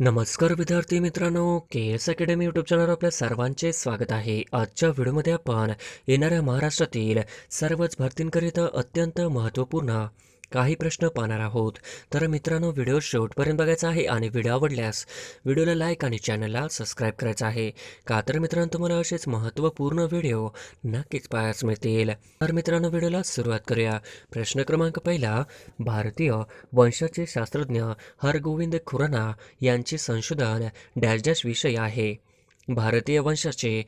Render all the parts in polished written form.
नमस्कार विद्यार्थी मित्रांनो, के एस अकॅडमी यूट्यूब चॅनलवर आपल्या सर्वांचे स्वागत आहे. आजच्या व्हिडिओमध्ये आपण येणाऱ्या महाराष्ट्रातील सर्वच भरतींकरिता अत्यंत महत्त्वपूर्ण काही प्रश्न पाहणार आहोत. तर मित्रांनो, व्हिडिओ शेवटपर्यंत बघायचा आहे आणि व्हिडिओ आवडल्यास व्हिडिओला लाईक आणि चॅनलला सबस्क्राईब करायचं आहे. का तर मित्रांनो, तुम्हाला असेच महत्त्वपूर्ण व्हिडिओ नक्कीच पाहायला मिळतील. तर मित्रांनो, व्हिडिओला सुरुवात करूया. प्रश्न क्रमांक पहिला, भारतीय वंशाचे शास्त्रज्ञ हरगोविंद खुराना यांचे संशोधन डॅश डॅश विषय आहे. भारतीय वंशाचे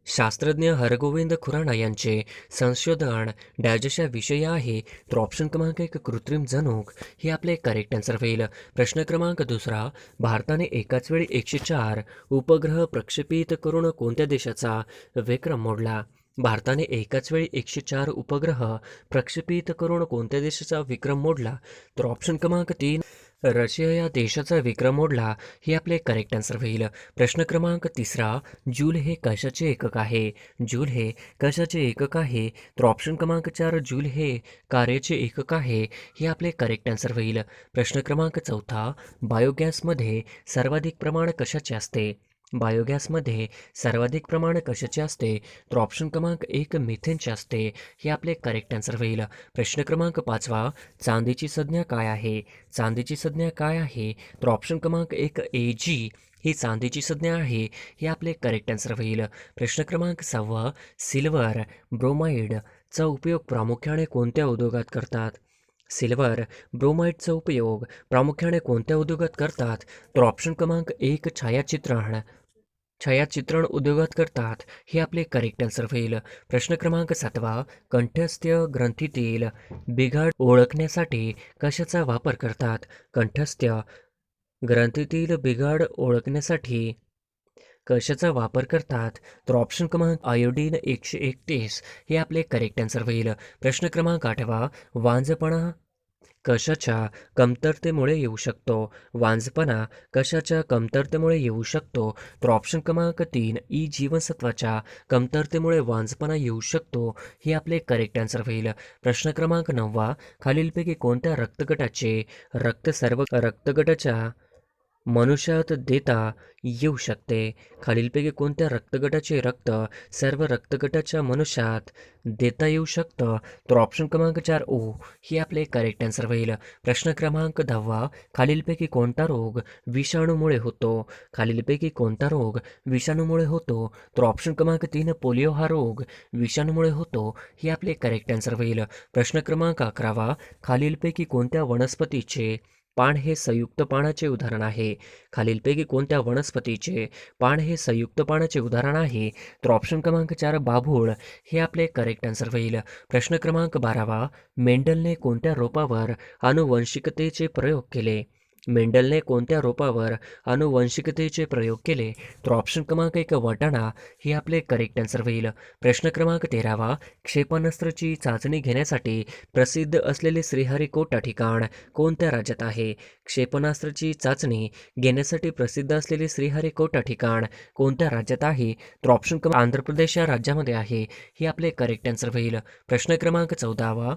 शास्त्रज्ञ हरगोविंद खुराना यांचे संशोधन डॅश या विषय आहे. तर ऑप्शन क्रमांक एक कृत्रिम जनुक हे आपले करेक्ट आन्सर होईल. प्रश्न क्रमांक दुसरा, भारताने एकाच वेळी 104 उपग्रह प्रक्षेपित करून कोणत्या देशाचा विक्रम मोडला? भारताने एकाच वेळी 104 उपग्रह प्रक्षेपित करून कोणत्या देशाचा विक्रम मोडला? तर ऑप्शन क्रमांक तीन, रशिया या देशाचा विक्रम मोडला हे आपले करेक्ट आन्सर होईल. प्रश्न क्रमांक तिसरा, जूल हे कशाचे एकक आहे? जूल हे कशाचे एकक आहे? तर ऑप्शन क्रमांक 4, जूल हे कार्याचे एकक आहे हे आपले करेक्ट आन्सर होईल. प्रश्न क्रमांक चौथा, बायोगॅसमध्ये सर्वाधिक प्रमाण कशाचे असते? बायोगॅसमध्ये सर्वाधिक प्रमाण कशाचे असते? तर ऑप्शन क्रमांक 1, मिथेनचे असते हे आपले करेक्ट आन्सर होईल. प्रश्न क्रमांक पाचवा, चांदीची संज्ञा काय आहे? चांदीची संज्ञा काय आहे? तर ऑप्शन क्रमांक 1, Ag ही चांदीची संज्ञा आहे हे आपले करेक्ट आन्सर होईल. प्रश्न क्रमांक 6, सिल्वर ब्रोमाइडचा उपयोग प्रामुख्याने कोणत्या उद्योगात करतात? सिल्वर ब्रोमाइडचा उपयोग प्रामुख्याने कोणत्या उद्योगात करतात? तर ऑप्शन क्रमांक 1, छायाचित्रण उद्योगात करतात हे आपले करेक्ट आन्सर होईल. प्रश्न क्रमांक 7, कंठस्थ ग्रंथीतील बिघाड ओळखण्यासाठी कशाचा वापर करतात? कंठस्थ ग्रंथीतील बिघाड ओळखण्यासाठी कशाचा वापर करतात? तर ऑप्शन क्रमांक आयोडीन 131 हे आपले करेक्ट आन्सर होईल. प्रश्न क्रमांक 8, वांझपणा कशाच्या कमतरतेमुळे येऊ शकतो? वांझपणा कशाच्या कमतरतेमुळे येऊ शकतो? तर ऑप्शन क्रमांक 3, ई जीवनसत्वाच्या कमतरतेमुळे वांझपणा येऊ शकतो हे आपले करेक्ट आन्सर होईल. प्रश्न क्रमांक 9, खालीलपैकी कोणत्या रक्तगटाचे रक्त सर्व रक्तगटाच्या मनुष्यात देता येऊ शकते? खालीलपैकी कोणत्या रक्तगटाचे रक्त सर्व रक्तगटाच्या मनुष्यात देता येऊ शकतं? तर ऑप्शन क्रमांक 4, ओ हे आपले करेक्ट आन्सर होईल. प्रश्न क्रमांक 10, खालीलपैकी कोणता रोग विषाणूमुळे होतो? खालीलपैकी कोणता रोग विषाणूमुळे होतो? तर ऑप्शन क्रमांक 3, पोलिओ हा रोग विषाणूमुळे होतो हे आपले करेक्ट आन्सर होईल. प्रश्न क्रमांक 11, खालीलपैकी कोणत्या वनस्पतीचे पान हे संयुक्त पानाचे उदाहरण आहे? खालीलपैकी कोणत्या वनस्पतीचे पान हे संयुक्त पानाचे उदाहरण आहे? तर ऑप्शन क्रमांक 4, बाभूळ हे आपले करेक्ट आन्सर होईल. प्रश्न क्रमांक 12, मेंडलने कोणत्या रोपावर आनुवंशिकतेचे प्रयोग केले? मेंडलने कोणत्या रोपावर आनुवंशिकतेचे प्रयोग केले? तर ऑप्शन क्रमांक 1, वाटाणा हे आपले करेक्ट आन्सर होईल. प्रश्न क्रमांक 13, क्षेपणास्त्राची चाचणी घेण्यासाठी प्रसिद्ध असलेले श्रीहरिकोटा ठिकाण कोणत्या राज्यात आहे? क्षेपणास्त्राची चाचणी घेण्यासाठी प्रसिद्ध असलेले श्रीहरिकोटा ठिकाण कोणत्या राज्यात आहे? तर ऑप्शन क्रमांक आंध्र प्रदेश या राज्यामध्ये आहे हे आपले करेक्ट आन्सर होईल. प्रश्न क्रमांक 14,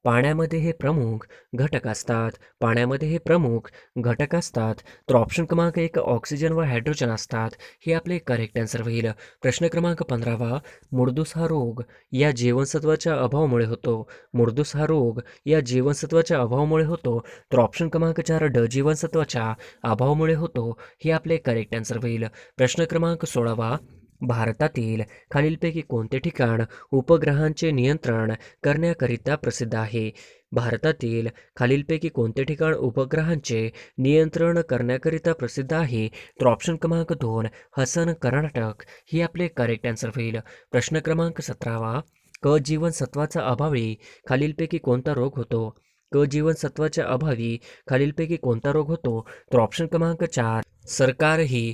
पाण्यामध्ये हे प्रमुख घटक असतात. पाण्यामध्ये हे प्रमुख घटक असतात. तर ऑप्शन क्रमांक 1, ऑक्सिजन व हायड्रोजन असतात हे आपले करेक्ट आन्सर होईल. प्रश्न क्रमांक 15, मुर्दूस हा रोग या जीवनसत्वाच्या अभावामुळे होतो. मुर्दूस हा रोग या जीवनसत्वाच्या अभावामुळे होतो. तर ऑप्शन क्रमांक 4, ड जीवनसत्वाच्या अभावामुळे होतो हे आपले करेक्ट आन्सर होईल. प्रश्न क्रमांक 16, भारतातील खालीलपैकी कोणते ठिकाण उपग्रहांचे नियंत्रण करण्याकरिता प्रसिद्ध आहे? भारतातील खालीलपैकी कोणते ठिकाण उपग्रहांचे नियंत्रण करण्याकरिता प्रसिद्ध आहे? तर ऑप्शन क्रमांक 2, हसन, कर्नाटक हे आपले करेक्ट आन्सर होईल. प्रश्न क्रमांक 17, क जीवनसत्वाचा अभावी खालीलपैकी कोणता रोग होतो? क जीवनसत्वाच्या अभावी खालीलपैकी कोणता रोग होतो? तर ऑप्शन क्रमांक 4, सरकार ही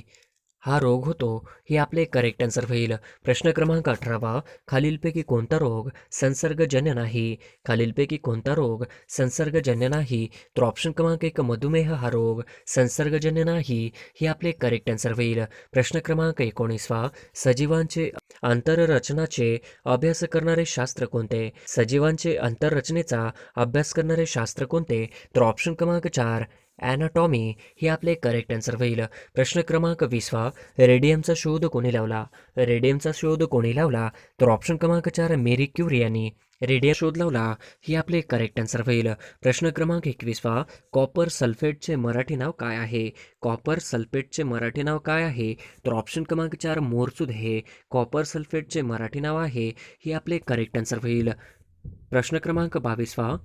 हा रोग होतो हे आपले करेक्ट आन्सर होईल. प्रश्न क्रमांक 18, खालीलपैकी कोणता रोग संसर्गजन्य नाही? खालीलपैकी कोणता रोग संसर्गजन्य नाही? तर ऑप्शन क्रमांक 1, मधुमेह हा रोग संसर्गजन्य नाही हे आपले करेक्ट आन्सर होईल. प्रश्न क्रमांक 19, सजीवांचे आंतररचनाचे अभ्यास करणारे शास्त्र कोणते? सजीवांचे आंतररचनेचा अभ्यास करणारे शास्त्र कोणते? तर ऑप्शन क्रमांक 4, ॲनाटॉमी हे आपले करेक्ट आन्सर होईल. प्रश्न क्रमांक 20 रेडियमचा शोध कोणी लावला? रेडियमचा शोध कोणी लावला? तर ऑप्शन क्रमांक 4 मेरी क्युरी यांनी रेडियम शोध लावला. हे आपले करेक्ट आन्सर होईल. प्रश्न क्रमांक 21 कॉपर सल्फेटचे मराठी नाव काय आहे? कॉपर सल्फेटचे मराठी नाव काय आहे? तर ऑप्शन क्रमांक 4 मोरचूद हे कॉपर सल्फेटचे मराठी नाव आहे. हे आपले करेक्ट आन्सर होईल. प्रश्न क्रमांक 22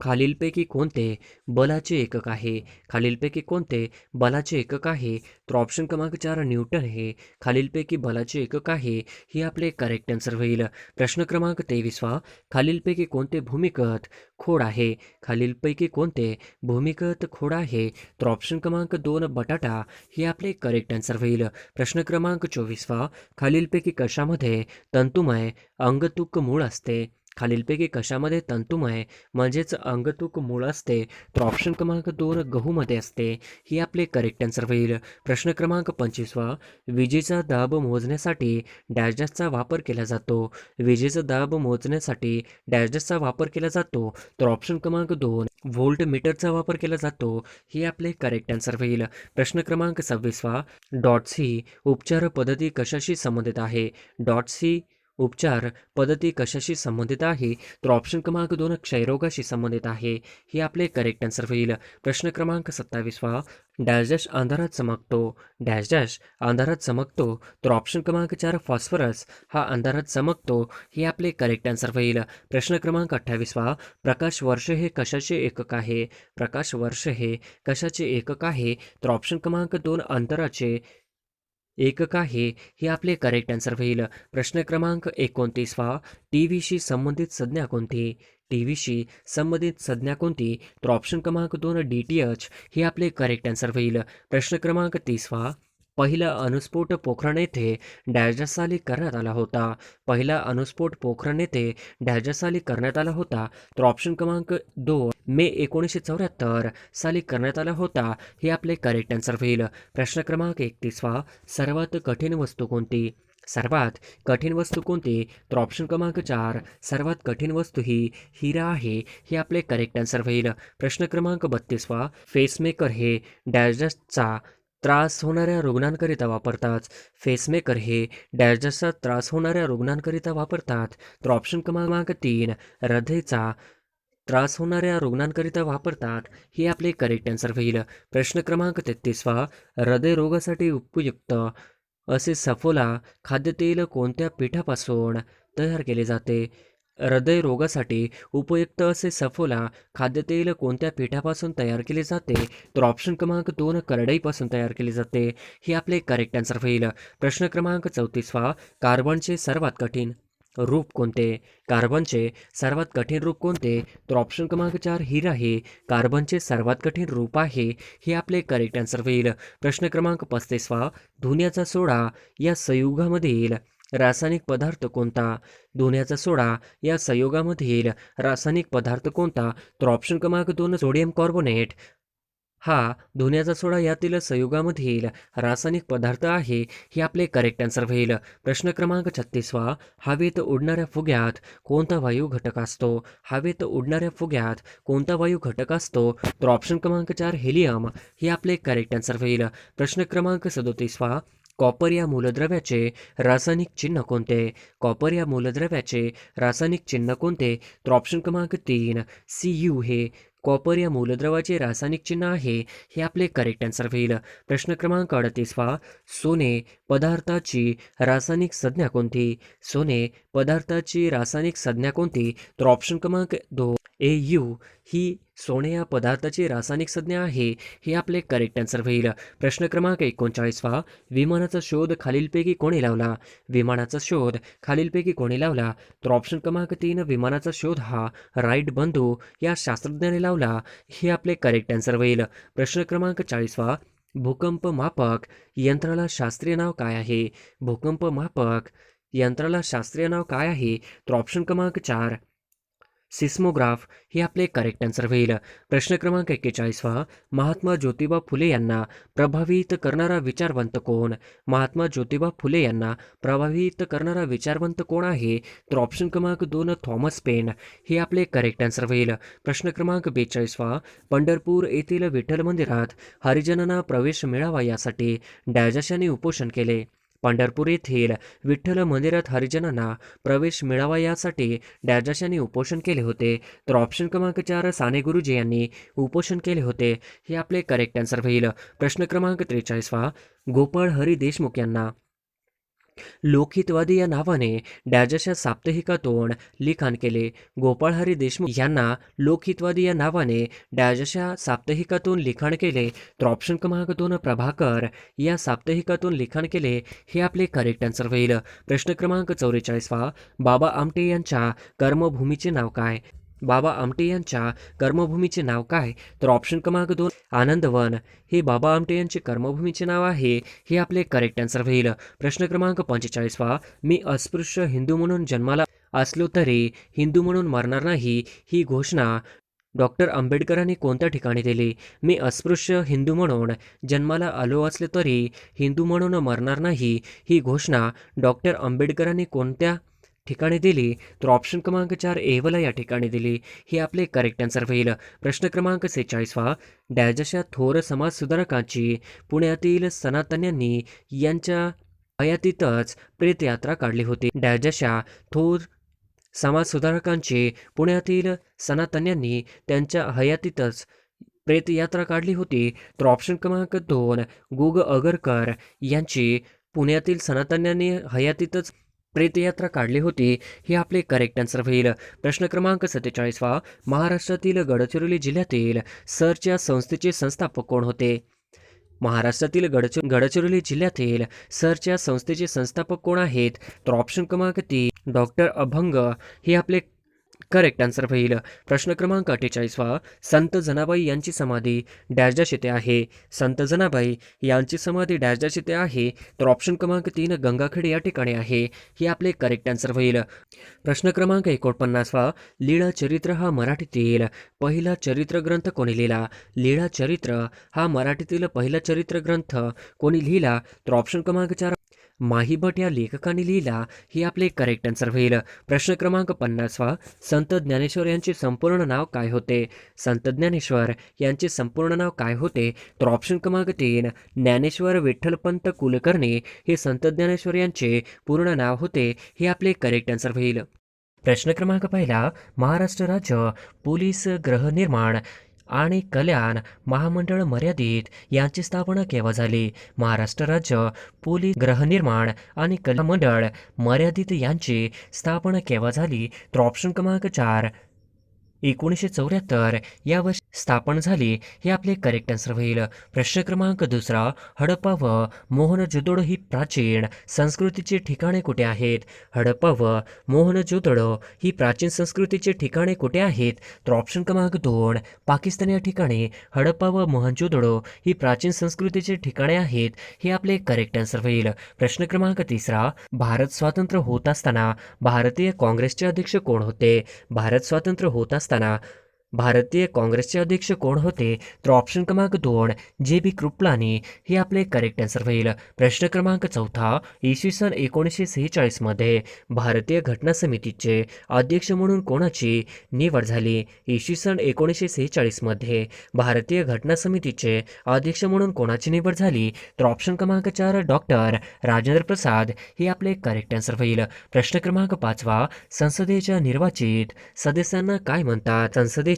खालीलपैकी कोणते बलाचे एकक आहे? खालीलपैकी कोणते बलाचे एकक आहे? तर ऑप्शन क्रमांक 4 न्यूटन हे खालीलपैकी बलाचे एकक आहे. हे आपले करेक्ट आन्सर होईल. प्रश्न क्रमांक 23 खालीलपैकी कोणते भूमिगत खोड आहे? खालीलपैकी कोणते भूमिगत खोड आहे? तर ऑप्शन क्रमांक 2 बटाटा हे आपले करेक्ट आन्सर होईल. प्रश्न क्रमांक 24 खालीलपैकी कशामध्ये तंतुमय अंगतूक मूळ असते? खालीलपैकी कशामध्ये तंतुमय म्हणजेच अंगतूक मूळ असते? तर ऑप्शन क्रमांक 2 गहूमध्ये असते. ही आपले करेक्ट आन्सर होईल. प्रश्न क्रमांक 25 विजेचा दाब मोजण्यासाठी डॅश डॅशचा वापर केला जातो? विजेचा दाब मोजण्यासाठी डॅश डॅशचा वापर केला जातो? तर ऑप्शन क्रमांक 2 व्होल्ट मीटरचा वापर केला जातो. ही आपले करेक्ट आन्सर होईल. प्रश्न क्रमांक 26 डॉट्स ही उपचार पद्धती कशाशी संबंधित आहे? डॉट्स ही उपचार पद्धती कशाशी संबंधित आहे? तर ऑप्शन क्रमांक 2 क्षयरोगाशी संबंधित आहे. हे आपले करेक्ट आन्सर होईल. प्रश्न क्रमांक 27 डॅश डॅश अंधारात चमकतो. डॅश डॅश अंधारात चमकतो. तर ऑप्शन क्रमांक 4 फॉस्फरस हा अंधारात चमकतो. हे आपले करेक्ट आन्सर होईल. प्रश्न क्रमांक 28 प्रकाश वर्ष हे कशाचे एकक आहे? प्रकाश वर्ष हे कशाचे एकक आहे? तर ऑप्शन क्रमांक 2 अंतराचे एकक आहे. हे आपले करेक्ट आन्सर होईल. प्रश्न क्रमांक 29 टी व्हीशी संबंधित संज्ञा कोणती? टी व्हीशी संबंधित संज्ञा कोणती? तर ऑप्शन क्रमांक 2 DTH हे आपले करेक्ट आन्सर होईल. प्रश्न क्रमांक 30 पहिला अणुस्फोट पोखरण येथे डॅश डॅश साली करण्यात आला होता. पहिला अणुस्फोट पोखरण येथे डॅश डॅश साली करण्यात आला होता. तर ऑप्शन क्रमांक 2 मे 1974 साली करण्यात आला होता. हे आपले करेक्ट आन्सर होईल. प्रश्न क्रमांक 31 सर्वात कठीण वस्तू कोणती? सर्वात कठीण वस्तू कोणती? तर ऑप्शन क्रमांक 4 सर्वात कठीण वस्तू ही हिरा आहे. हे आपले करेक्ट आन्सर होईल. प्रश्न क्रमांक 32 फेसमेकर हे डॅश डॅशचा त्रास होणाऱ्या रुग्णांकरिता वापरतात. फेसमेकर हे डॅश डॅशचा त्रास होणाऱ्या रुग्णांकरिता वापरतात. तर ऑप्शन क्रमांक 3 हृदयचा त्रास होणाऱ्या रुग्णांकरिता वापरतात. हे आपले करेक्ट आन्सर होईल. प्रश्न क्रमांक 33 हृदयरोगासाठी उपयुक्त असे सफोला खाद्यतेल कोणत्या पिठापासून तयार केले जाते? हृदयरोगासाठी उपयुक्त असे सफोला खाद्यतेल कोणत्या पिठापासून तयार केले जाते? तर ऑप्शन क्रमांक 2 करडईपासून तयार केले जाते. हे आपले करेक्ट आन्सर होईल. प्रश्न क्रमांक 34 कार्बनचे सर्वात कठीण रूप कोणते? कार्बनचे सर्वात कठीण रूप कोणते? तर ऑप्शन क्रमांक 4 हिरा हे कार्बनचे सर्वात कठीण रूप आहे. हे आपले करेक्ट आन्सर होईल. प्रश्न क्रमांक 35 धुन्याचा सोडा या संयुगामधील रासायनिक पदार्थ कोणता? धुन्याचा सोडा या संयुगामधील रासायनिक पदार्थ कोणता? तर ऑप्शन क्रमांक 2 सोडियम कार्बोनेट हा धुन्याचा सोडा यातील संयुगामधील रासायनिक पदार्थ आहे. हे आपले करेक्ट आन्सर होईल. प्रश्न क्रमांक 36 हवेत उडणाऱ्या फुग्यात कोणता वायू घटक असतो? हवेत उडणाऱ्या फुग्यात कोणता वायू घटक असतो? तर ऑप्शन क्रमांक 4 हेलियम हे आपले करेक्ट आन्सर होईल. प्रश्न क्रमांक 37 कॉपर या मूलद्रव्याचे रासायनिक चिन्ह कोणते? कॉपर या मूलद्रव्याचे रासायनिक चिन्ह कोणते? तर ऑप्शन क्रमांक 3 Cu हे कॉपर या मूलद्रव्याचे रासायनिक चिन्ह आहे. हे आपले करेक्ट आन्सर होईल. प्रश्न क्रमांक 38 सोने पदार्थाची रासायनिक संज्ञा कोणती? सोने पदार्थाची रासायनिक संज्ञा कोणती? तर ऑप्शन क्रमांक 2 Au ही सोने या पदार्थाची रासायनिक संज्ञा आहे. हे आपले करेक्ट आन्सर होईल. प्रश्न क्रमांक 39 विमानाचा शोध खालीलपैकी कोणी लावला? विमानाचा शोध खालीलपैकी कोणी लावला? तर ऑप्शन क्रमांक 3 विमानाचा शोध हा राईट बंधू या शास्त्रज्ञाने लावला. हे आपले करेक्ट आन्सर होईल. प्रश्न क्रमांक 40 भूकंप मापक यंत्राला शास्त्रीय नाव काय आहे? भूकंप मापक यंत्राला शास्त्रीय नाव काय आहे? तर ऑप्शन क्रमांक 4 सिस्मोग्राफ हे आपले करेक्ट आन्सर होईल. प्रश्न क्रमांक 41वा, महात्मा ज्योतिबा फुले यांना प्रभावित करणारा विचारवंत कोण? महात्मा ज्योतिबा फुले यांना प्रभावित करणारा विचारवंत कोण आहे? तर ऑप्शन क्रमांक 2 थॉमस पेन हे आपले करेक्ट आन्सर होईल. प्रश्न क्रमांक 42वा, पंढरपूर येथील विठ्ठल मंदिरात हरिजनांना प्रवेश मिळावा यासाठी डॅजशाने उपोषण केले. पंढरपूर येथील विठ्ठल मंदिरात हरिजनांना प्रवेश मिळावा यासाठी डॅजशाने उपोषण केले होते. तर ऑप्शन क्रमांक 4 साने गुरुजी यांनी उपोषण केले होते. हे आपले करेक्ट आन्सर होईल. प्रश्न क्रमांक 43वा, गोपाळ हरी देशमुख यांना लोकहितवादी या नावाने डॅजच्या साप्ताहिकातून लिखाण केले. गोपाळ हरी देशमुख यांना लोकहितवादी या नावाने डॅजच्या साप्ताहिकातून लिखाण केले. तर ऑप्शन क्रमांक 2 प्रभाकर या साप्ताहिकातून लिखाण केले. हे आपले करेक्ट आन्सर होईल. प्रश्न क्रमांक 44वा, बाबा आमटे यांच्या कर्मभूमीचे नाव काय? बाबा आमटे यांच्या कर्मभूमीचे नाव काय? तर ऑप्शन क्रमांक 2 आनंदवन हे बाबा आमटे यांचे कर्मभूमीचे नाव आहे. हे आपले करेक्ट आन्सर होईल. प्रश्न क्रमांक 45वा, मी अस्पृश्य हिंदू म्हणून जन्माला असलो तरी हिंदू म्हणून मरणार नाही ही घोषणा डॉक्टर आंबेडकरांनी कोणत्या ठिकाणी दिली? मी अस्पृश्य हिंदू म्हणून जन्माला आलो असले तरी हिंदू म्हणून मरणार नाही ही घोषणा डॉक्टर आंबेडकरांनी कोणत्या ठिकाणी दिली? तर ऑप्शन क्रमांक 4 एवला या ठिकाणी दिली. हे आपले करेक्ट आन्सर होईल. प्रश्न क्रमांक 46वा, डॅजच्या थोर समाजसुधारकांची पुण्यातील सनातन्यांनी यांच्या हयातीतच प्रेतयात्रा काढली होती. डॅजच्या थोर समाजसुधारकांची पुण्यातील सनातन्यांनी त्यांच्या हयातीतच प्रेतयात्रा काढली होती. तर ऑप्शन क्रमांक 2 गुग अगरकर यांची पुण्यातील सनातन्यांनी हयातीतच प्रेतयात्रा काढली होती. हे आपले करेक्ट आन्सर होईल. प्रश्न क्रमांक 47वा, महाराष्ट्रातील गडचिरोली जिल्ह्यातील सरच्या संस्थेचे संस्थापक कोण होते? महाराष्ट्रातील गडचिरोली जिल्ह्यातील सरच्या संस्थेचे संस्थापक कोण आहेत? तर ऑप्शन क्रमांक 3 डॉक्टर अभंग हे आपले करेक्ट आन्सर होईल. प्रश्न क्रमांक 48वा, संत जनाबाई यांची समाधी डॅशच्या शेते आहे. संत जनाबाई यांची समाधी डॅशच्या शेते आहे. तर ऑप्शन क्रमांक 3 गंगाखेड या ठिकाणी आहे. हे आपले करेक्ट आन्सर होईल. प्रश्न क्रमांक 49वा, लीळा चरित्र हा मराठीतील पहिला चरित्र ग्रंथ कोणी लिहिला? लीळा चरित्र हा मराठीतील पहिला चरित्र ग्रंथ कोणी लिहिला? तर ऑप्शन क्रमांक 4 माहीभट या लेखकाने लिहिला. हे आपले करेक्ट आन्सर होईल. प्रश्न क्रमांक 50वा, संत ज्ञानेश्वर यांचे संपूर्ण नाव काय होते? संत ज्ञानेश्वर यांचे संपूर्ण नाव काय होते? तर ऑप्शन क्रमांक 3 ज्ञानेश्वर विठ्ठलपंत कुलकर्णी हे संत ज्ञानेश्वर यांचे पूर्ण नाव होते. हे आपले करेक्ट आन्सर होईल. प्रश्न क्रमांक 1 महाराष्ट्र राज्य पोलीस गृहनिर्माण आणि कल्याण महामंडळ मर्यादित यांची स्थापना केव्हा झाली? महाराष्ट्र राज्य पोलीस गृहनिर्माण आणि कल्याण मंडळ मर्यादित यांची स्थापना केव्हा झाली? तर ऑप्शन क्रमांक 4 1974 या वर्षी स्थापन झाली. हे आपले करेक्ट आन्सर होईल. प्रश्न क्रमांक 2 हडप्पा व मोहनजोदडो ही प्राचीन संस्कृतीची ठिकाणे कुठे आहेत? हडप्पा व मोहनजोदडो ही प्राचीन संस्कृतीची ठिकाणे कुठे आहेत? तर ऑप्शन क्रमांक 2 पाकिस्तान या ठिकाणी हडप्पा व मोहनजोदडो ही प्राचीन संस्कृतीची ठिकाणे आहेत. हे आपले करेक्ट आन्सर होईल. प्रश्न क्रमांक 3 भारत स्वातंत्र्य होत असताना भारतीय काँग्रेसचे अध्यक्ष कोण होते? भारत स्वातंत्र्य होत असताना भारतीय काँग्रेसचे अध्यक्ष कोण होते? तर ऑप्शन क्रमांक 2 JB कृपलानी. हे आपले करेक्ट आन्सर होईल. प्रश्न क्रमांक 4 इसवी सन 1946 मध्ये भारतीय घटना समितीचे अध्यक्ष म्हणून कोणाची निवड झाली? इसवी सन 1946 मध्ये भारतीय घटना समितीचे अध्यक्ष म्हणून कोणाची निवड झाली? तर ऑप्शन क्रमांक 4 डॉक्टर राजेंद्र प्रसाद. हे आपले करेक्ट आन्सर होईल. प्रश्न क्रमांक 5 संसदेच्या निर्वाचित सदस्यांना काय म्हणतात? संसदेच्या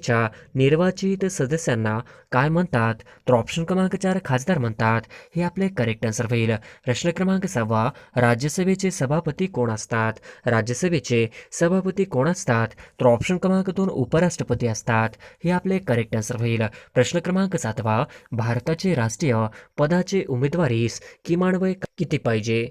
निर्वाचित सदस्यांना काय म्हणतात? तर ऑप्शन क्रमांक 4 खासदार म्हणतात. हे आपले करेक्ट आन्सर होईल. प्रश्न क्रमांक 6 राज्यसभेचे सभापती कोण असतात? राज्यसभेचे सभापती कोण असतात? तर ऑप्शन क्रमांक 2 उपराष्ट्रपती असतात. हे आपले करेक्ट आन्सर होईल. प्रश्न क्रमांक 7 भारताचे राष्ट्रीय पदाचे उमेदवारीस किमान वय किती पाहिजे?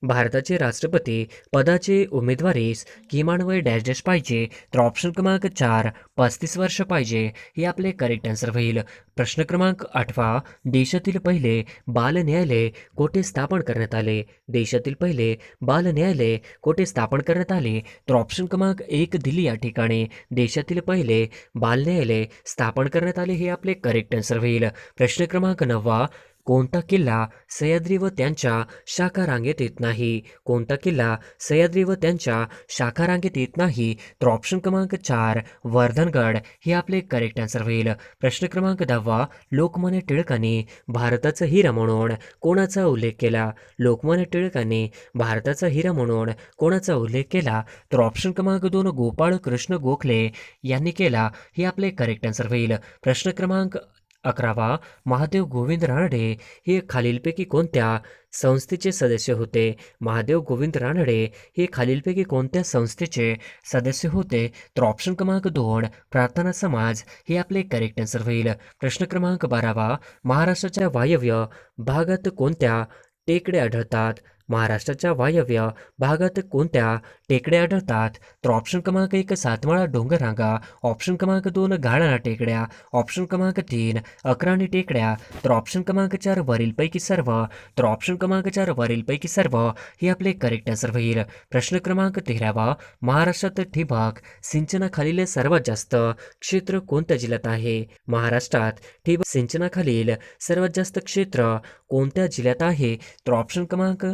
भारताचे राष्ट्रपती पदाचे उमेदवारीस किमान वय डॅश डॅश पाहिजे, तर ऑप्शन क्रमांक 4 35 वर्ष पाहिजे. हे आपले करेक्ट आन्सर होईल. प्रश्न क्रमांक 8 देशातील पहिले बाल न्यायालय कोठे स्थापन करण्यात आले? देशातील पहिले बाल न्यायालय कोठे स्थापन करण्यात आले? तर ऑप्शन क्रमांक 1 दिल्ली या ठिकाणी देशातील पहिले बाल न्यायालय स्थापन करण्यात आले. हे आपले करेक्ट आन्सर होईल. प्रश्न क्रमांक 9 कोणता किल्ला सह्याद्री व त्यांच्या शाखा रांगेत येत नाही? कोणता किल्ला सह्याद्री व त्यांच्या शाखा रांगेत येत नाही? तर ऑप्शन क्रमांक 4 वर्धनगड हे आपले करेक्ट आन्सर होईल. प्रश्न क्रमांक 10 लोकमान्य टिळकांनी भारताचा हिरा म्हणून कोणाचा उल्लेख केला? लोकमान्य टिळकांनी भारताचा हिरा म्हणून कोणाचा उल्लेख केला? तर ऑप्शन क्रमांक 2 गोपाळ कृष्ण गोखले यांनी केला. हे आपले करेक्ट आन्सर होईल. प्रश्न क्रमांक 11 महादेव गोविंद रानडे हे खालीलपैकी कोणत्या संस्थेचे सदस्य होते? महादेव गोविंद रानडे हे खालीलपैकी कोणत्या संस्थेचे सदस्य होते? तर ऑप्शन क्रमांक 2 प्रार्थना समाज हे आपले करेक्ट आन्सर होईल. प्रश्न क्रमांक 12 महाराष्ट्राच्या वायव्य भागात कोणत्या टेकड्या आढळतात? महाराष्ट्राच्या वायव्य भागात कोणत्या टेकड्या आढळतात? तर ऑप्शन क्रमांक 1 सातमाळा डोंगररांगा, ऑप्शन क्रमांक 2 गाळाणा टेकड्या, ऑप्शन क्रमांक 3 अक्राणी टेकड्या, तर ऑप्शन क्रमांक 4 वरीलपैकी सर्व. तर ऑप्शन क्रमांक 4 वरीलपैकी सर्व हे आपले करेक्ट आन्सर होईल. प्रश्न क्रमांक 13 महाराष्ट्रात ठिबक सिंचनाखालील सर्वात जास्त क्षेत्र कोणत्या जिल्ह्यात आहे? महाराष्ट्रात ठिबक सिंचनाखालील सर्वात जास्त क्षेत्र कोणत्या जिल्ह्यात आहे? तर ऑप्शन क्रमांक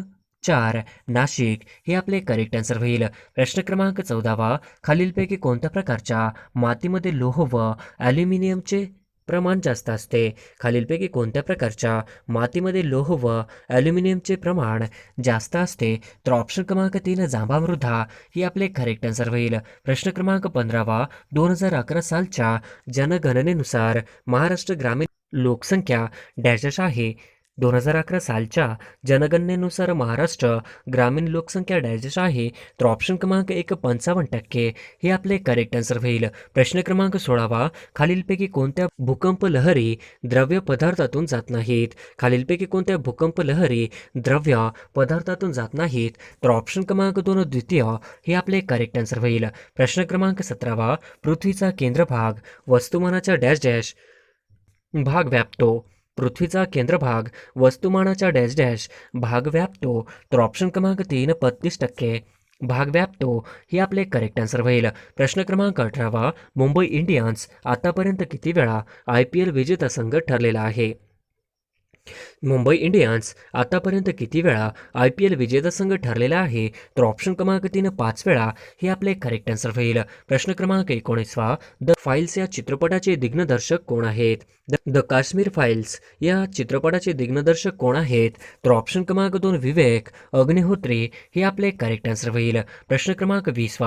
4 नाशिक हे आपले करेक्ट आन्सर होईल. प्रश्न क्रमांक 14 खालीलपैकी कोणत्या प्रकारच्या मातीमध्ये लोह व ॲल्युमिनियमचे प्रमाण जास्त असते? खालीलपैकी कोणत्या प्रकारच्या मातीमध्ये लोह व ॲल्युमिनियमचे प्रमाण जास्त असते? तर ऑप्शन क्रमांक 3 जांभा मृदा ही आपले करेक्ट आन्सर होईल. प्रश्न क्रमांक 15 2011 सालच्या जनगणनेनुसार महाराष्ट्र ग्रामीण लोकसंख्या डॅश डॅश आहे? 2011 सालच्या जनगणनेनुसार महाराष्ट्र ग्रामीण लोकसंख्या डॅश डॅश आहे? तर ऑप्शन क्रमांक 1 55% हे आपले करेक्ट आन्सर होईल. प्रश्न क्रमांक 16 खालीलपैकी कोणत्या भूकंप लहरी द्रव्य पदार्थातून जात नाहीत? खालीलपैकी कोणत्या भूकंप लहरी द्रव्य पदार्थातून जात नाहीत? तर ऑप्शन क्रमांक 2 द्वितीय हे आपले करेक्ट आन्सर होईल. प्रश्न क्रमांक 17 पृथ्वीचा केंद्रभाग वस्तुमानाच्या डॅश डॅश भाग व्यापतो? पृथ्वीचा केंद्रभाग वस्तुमानाच्या डॅश डॅश भाग व्यापतो? तर ऑप्शन क्रमांक 3 35% भाग व्यापतो हे आपले करेक्ट आन्सर होईल. प्रश्न क्रमांक 18 मुंबई इंडियन्स आतापर्यंत किती वेळा IPL विजेता संघ ठरलेला आहे? मुंबई इंडियन्स आतापर्यंत किती वेळा IPL विजेता संघ ठरलेला आहे? तर ऑप्शन क्रमांक 3 5 वेळा हे आपले करेक्ट आन्सर होईल. प्रश्न क्रमांक 19 द फाईल्स या चित्रपटाचे दिग्दर्शक कोण आहेत? द काश्मीर फाईल्स या चित्रपटाचे दिग्दर्शक कोण आहेत? तर ऑप्शन क्रमांक 2 विवेक अग्निहोत्री हे आपले करेक्ट आन्सर होईल. प्रश्न क्रमांक 20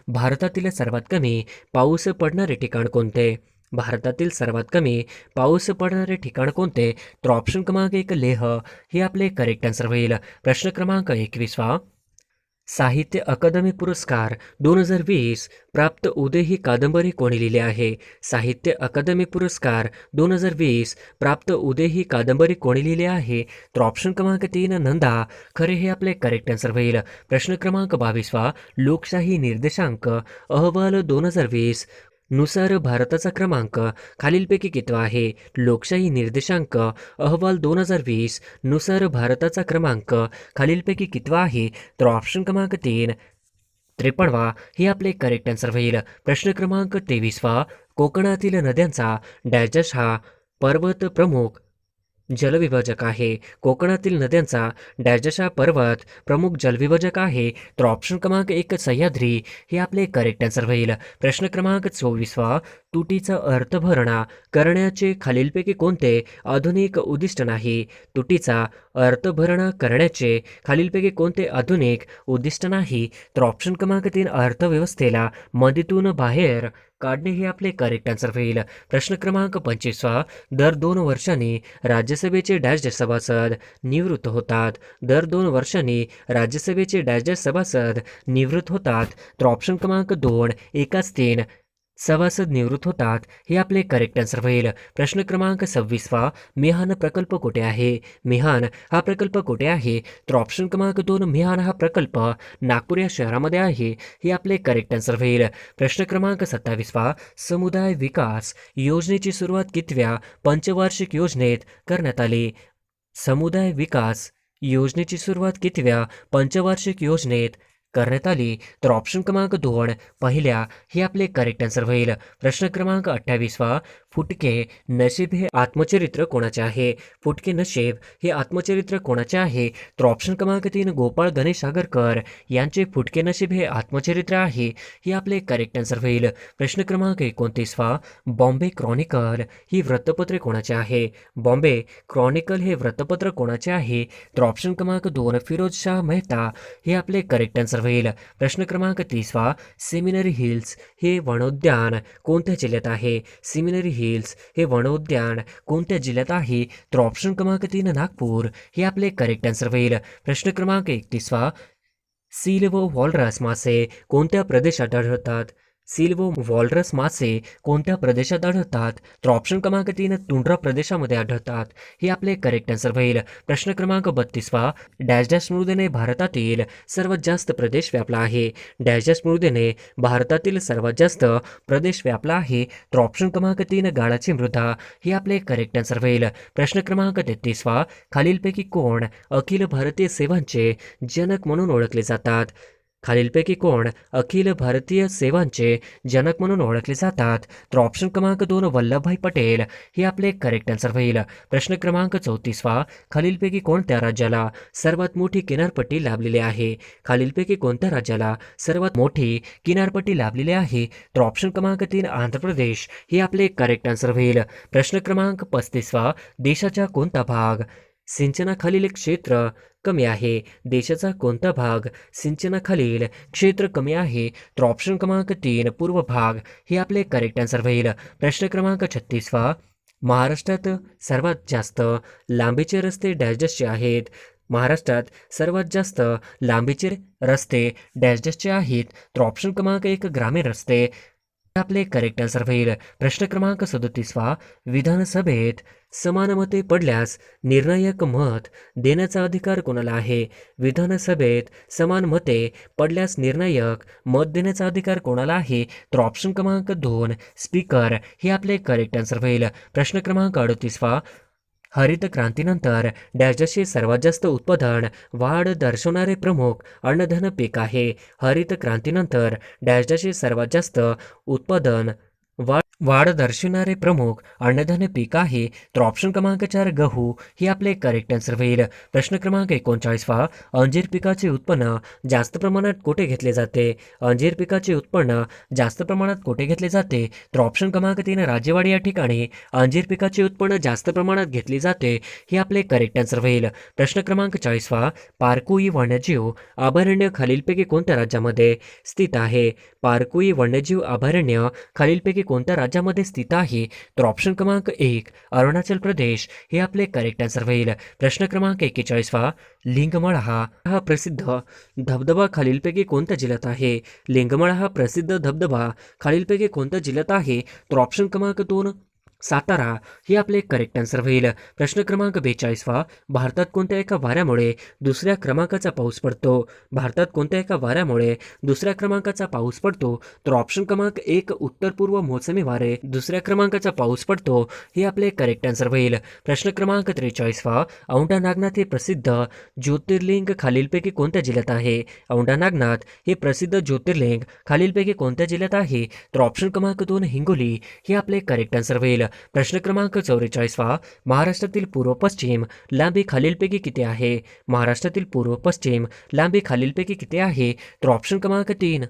भारतातील सर्वात कमी पाऊस पडणारे ठिकाण कोणते? भारतातील सर्वात कमी पाऊस पडणारे ठिकाण कोणते? तर ऑप्शन क्रमांक 1 लेह हे आपले करेक्ट आन्सर होईल. प्रश्न क्रमांक 21 साहित्य अकादमी पुरस्कार 2020 प्राप्त उदय ही कादंबरी कोणी लिहिली आहे? साहित्य अकादमी पुरस्कार 2020 प्राप्त उदय ही कादंबरी कोणी लिहिली आहे? तर ऑप्शन क्रमांक 3 नंदा खरे हे आपले करेक्ट आन्सर होईल. प्रश्न क्रमांक 22 लोकशाही निर्देशांक अहवाल 2020 नुसार भारताचा क्रमांक खालीलपैकी कितवा आहे? लोकशाही निर्देशांक अहवाल 2020 नुसार भारताचा क्रमांक खालीलपैकी कितवा आहे? तर ऑप्शन क्रमांक 3 53 हे आपले करेक्ट आन्सर होईल. प्रश्न क्रमांक 23 कोकणातील नद्यांचा डॅश डॅश हा पर्वत प्रमुख जलविभाजक आहे? कोकणातील नद्यांचा डॅश डॅश हा पर्वत प्रमुख जलविभाजक आहे? तर ऑप्शन क्रमांक 1 सह्याद्री हे आपले करेक्ट आन्सर होईल. प्रश्न क्रमांक 24 तुटीचा अर्थभरणा करण्याचे खालीलपैकी कोणते आधुनिक उद्दिष्ट नाही? तुटीचा अर्थभरणा करण्याचे खालीलपैकी कोणते आधुनिक उद्दिष्ट नाही? तर ऑप्शन क्रमांक 3 अर्थव्यवस्थेला मदतीतून बाहेर काढणे हे आपले करेक्ट आन्सर होईल. प्रश्न क्रमांक 25 दर 2 वर्षांनी राज्यसभेचे डॅश डॅश सभासद निवृत्त होतात? दर 2 वर्षांनी राज्यसभेचे डॅश डॅश सभासद निवृत्त होतात? तर ऑप्शन क्रमांक 2 एकाच 3 सभासद निवृत्त होतात. हे आपले करेक्ट आन्सर होईल. प्रश्न क्रमांक 26 मिहान प्रकल्प कुठे आहे? मिहान हा प्रकल्प कुठे आहे? तर ऑप्शन क्रमांक 2 मिहान हा प्रकल्प नागपूर या शहरामध्ये आहे. हे आपले करेक्ट आन्सर होईल. प्रश्न क्रमांक 27 समुदाय विकास योजनेची सुरुवात कितव्या पंचवार्षिक योजनेत करण्यात आली? समुदाय विकास योजनेची सुरुवात कितव्या पंचवार्षिक योजनेत करण्यात आली? तर ऑप्शन क्रमांक 2 पहिल्या हे आपले करेक्ट आन्सर होईल. प्रश्न क्रमांक 28 फुटके नशीब हे आत्मचरित्र कोणाचे आहे? फुटके नशीब हे आत्मचरित्र कोणाचे आहे? तर ऑप्शन क्रमांक 3 गोपाळ गणेश आगरकर यांचे फुटके नशीब हे आत्मचरित्र आहे. हे आपले करेक्ट आन्सर होईल. प्रश्न क्रमांक 29 बॉम्बे क्रॉनिकल ही वृत्तपत्रे कोणाचे आहे? बॉम्बे क्रॉनिकल हे वृत्तपत्र कोणाचे आहे? तर ऑप्शन क्रमांक 2 फिरोज शाह मेहता हे आपले करेक्ट आन्सर होईल. प्रश्न क्रमांक 30 सेमिनरी हिल्स हे वनोद्यान कोणत्या जिल्ह्यात आहे? सेमिनरी हिल्स हे वनोद्यान कोणत्या जिल्ह्यात आहे? तर ऑप्शन क्रमांक 3 नागपूर हे आपले करेक्ट आन्सर होईल. प्रश्न क्रमांक 31 सील व वॉलरस मासे कोणत्या प्रदेशात आढळतात? सील व वॉलरस मासे कोणत्या प्रदेशात आढळतात? तर ऑप्शन क्रमांक 3 तुंड्रा प्रदेशामध्ये आढळतात. हे आपले करेक्ट आन्सर होईल. प्रश्न क्रमांक 32 डॅश डॅश मृदेने भारतातील सर्वात जास्त प्रदेश व्यापला आहे? डॅश डॅश मृदेने भारतातील सर्वात जास्त प्रदेश व्यापला आहे. तर ऑप्शन क्रमांक 3 गाळाची मृदा हे आपले करेक्ट आन्सर होईल. प्रश्न क्रमांक 33 खालीलपैकी कोण अखिल भारतीय सेवांचे जनक म्हणून ओळखले जातात? खालीलपैकी कोण अखिल भारतीय सेवांचे जनक म्हणून ओळखले जातात? तर ऑप्शन क्रमांक 2 वल्लभभाई पटेल हे आपले करेक्ट आन्सर होईल. प्रश्न क्रमांक 34 खालीलपैकी कोणत्या राज्याला सर्वात मोठी किनारपट्टी लाभलेली आहे? खालीलपैकी कोणत्या राज्याला सर्वात मोठी किनारपट्टी लाभलेली आहे? तर ऑप्शन क्रमांक 3 आंध्र प्रदेश हे आपले करेक्ट आन्सर होईल. प्रश्न क्रमांक 35 देशाचा कोणता भाग सिंचनाखालील क्षेत्र कमी आहे? देशाचा कोणता भाग सिंचनाखालील क्षेत्र कमी आहे? तर ऑप्शन क्रमांक 3 पूर्व भाग हे आपले करेक्ट आन्सर होईल. प्रश्न क्रमांक 36 महाराष्ट्रात सर्वात जास्त लांबीचे रस्ते डॅश डॅशचे आहेत? महाराष्ट्रात सर्वात जास्त लांबीचे रस्ते डॅश डॅशचे आहेत. तर ऑप्शन क्रमांक 1 ग्रामीण रस्ते आपले करेक्ट आन्सर होईल. प्रश्न क्रमांक 37 विधानसभेत समान मते पडल्यास निर्णायक मत देण्याचा अधिकार कोणाला आहे? विधानसभेत समान मते पडल्यास निर्णायक मत देण्याचा अधिकार कोणाला आहे? तर ऑप्शन क्रमांक 2 स्पीकर हे आपले करेक्ट आन्सर होईल. प्रश्न क्रमांक 38 हरित क्रांतीनंतर डॅशचे सर्वात जास्त उत्पादन वाढ दर्शवणारे प्रमुख अन्नधान्य पीक आहे? हरित क्रांतीनंतर डॅशचे सर्वात जास्त उत्पादन वाढ दर्शवणारे प्रमुख अन्नधान्य पीक आहे. तर ऑप्शन क्रमांक 4 गहू हे आपले करेक्ट आन्सर होईल. प्रश्न क्रमांक 39 अंजीर पिकाचे उत्पन्न जास्त प्रमाणात कोठे घेतले जाते? अंजीर पिकाचे उत्पन्न जास्त प्रमाणात कोठे घेतले जाते? तर ऑप्शन क्रमांक 3 राजेवाडी या ठिकाणी अंजीर पिकाचे उत्पन्न जास्त प्रमाणात घेतले जाते. हे आपले करेक्ट आन्सर होईल. प्रश्न क्रमांक 40 पारकुई वन्यजीव अभयारण्य खालीलपैकी कोणत्या राज्यामध्ये स्थित आहे? पारकुई वन्यजीव अभयारण्य खालीलपैकी कोणत्या राज्यामध्ये स्थित आहे? तर ऑप्शन क्रमांक 1 अरुणाचल प्रदेश हे आपले करेक्ट आन्सर होईल. प्रश्न क्रमांक 41 लिंगमळा हा प्रसिद्ध धबधबा खालीलपैकी कोणत्या जिल्ह्यात आहे? लिंगमळा हा प्रसिद्ध धबधबा खालीलपैकी कोणत्या जिल्ह्यात आहे? तर ऑप्शन क्रमांक 2 सातारा हे आपले करेक्ट आन्सर होईल. प्रश्न क्रमांक 42 भारतात कोणत्या एका वाऱ्यामुळे दुसऱ्या क्रमांकाचा पाऊस पडतो? भारतात कोणत्या एका वाऱ्यामुळे दुसऱ्या क्रमांकाचा पाऊस पडतो? तर ऑप्शन क्रमांक 1 उत्तर पूर्व मोसमी वारे दुसऱ्या क्रमांकाचा पाऊस पडतो. हे आपले करेक्ट आन्सर होईल. प्रश्न क्रमांक 43 औंढा नागनाथ हे प्रसिद्ध ज्योतिर्लिंग खालीलपैकी कोणत्या जिल्ह्यात आहे? औंढा नागनाथ हे प्रसिद्ध ज्योतिर्लिंग खालीलपैकी कोणत्या जिल्ह्यात आहे? तर ऑप्शन क्रमांक 2 हिंगोली हे आपले करेक्ट आन्सर होईल. प्रश्न क्रमांक 44 महाराष्ट्रातील पूर्व पश्चिम लांबी खालीलपैकी किती आहे? महाराष्ट्रातील पूर्व पश्चिम लांबी खालीलपैकी किती आहे? तर ऑप्शन क्रमांक 3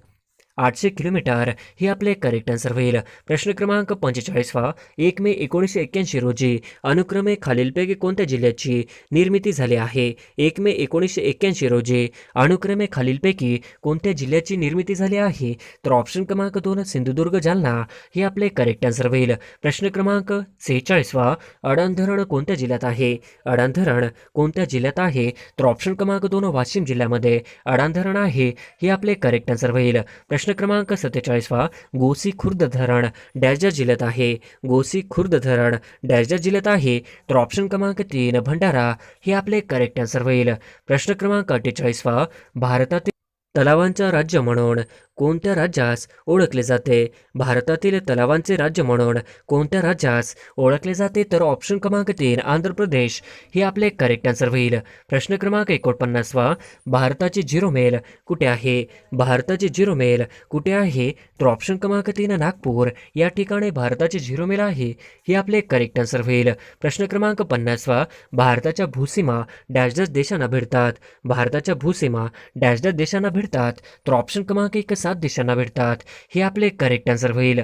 800 किलोमीटर हे आपले करेक्ट आन्सर होईल. प्रश्न क्रमांक 45 1 मे 1981 रोजी अनुक्रमे खालीलपैकी कोणत्या जिल्ह्याची निर्मिती झाली आहे? 1 मे 1981 रोजी अनुक्रमे खालीलपैकी कोणत्या जिल्ह्याची निर्मिती झाली आहे? तर ऑप्शन क्रमांक 2 सिंधुदुर्ग जालना हे आपले करेक्ट आन्सर होईल. प्रश्न क्रमांक 46 अडाण धरण कोणत्या जिल्ह्यात आहे? अडाण धरण कोणत्या जिल्ह्यात आहे? तर ऑप्शन क्रमांक 2 वाशिम जिल्ह्यामध्ये अडाण धरण आहे. हे आपले करेक्ट आन्सर होईल. प्रश्न क्रमांक 47वा, गोसी खुर्द धरण डॅशच्या जिल्ह्यात आहे. गोसी खुर्द धरण डॅशच्या जिल्ह्यात आहे. तर ऑप्शन क्रमांक 3 भंडारा हे आपले करेक्ट आन्सर होईल. प्रश्न क्रमांक 48वा, भारतातील तलावांचे राज्य म्हणून कोणत्या राज्यास ओळखले जाते? भारतातील तलावांचे राज्य म्हणून कोणत्या राज्यास ओळखले जाते? तर ऑप्शन क्रमांक 3 आंध्र प्रदेश हे आपले करेक्ट आन्सर होईल. प्रश्न क्रमांक 49वा, भारताचे झिरो मेल कुठे आहे? भारताचे झिरो मेल कुठे आहे? तर ऑप्शन क्रमांक 3 नागपूर या ठिकाणी भारताचे झिरो मेल आहे हे आपले करेक्ट आन्सर होईल. प्रश्न क्रमांक 50वा, भारताच्या भूसीमा डॅश डॅश देशांना भिडतात. भारताच्या भूसीमा डॅश डॅश देशांना भिडतात. तर ऑप्शन क्रमांक 1 7 देशांना भिडतात हे आपले करेक्ट आन्सर होईल.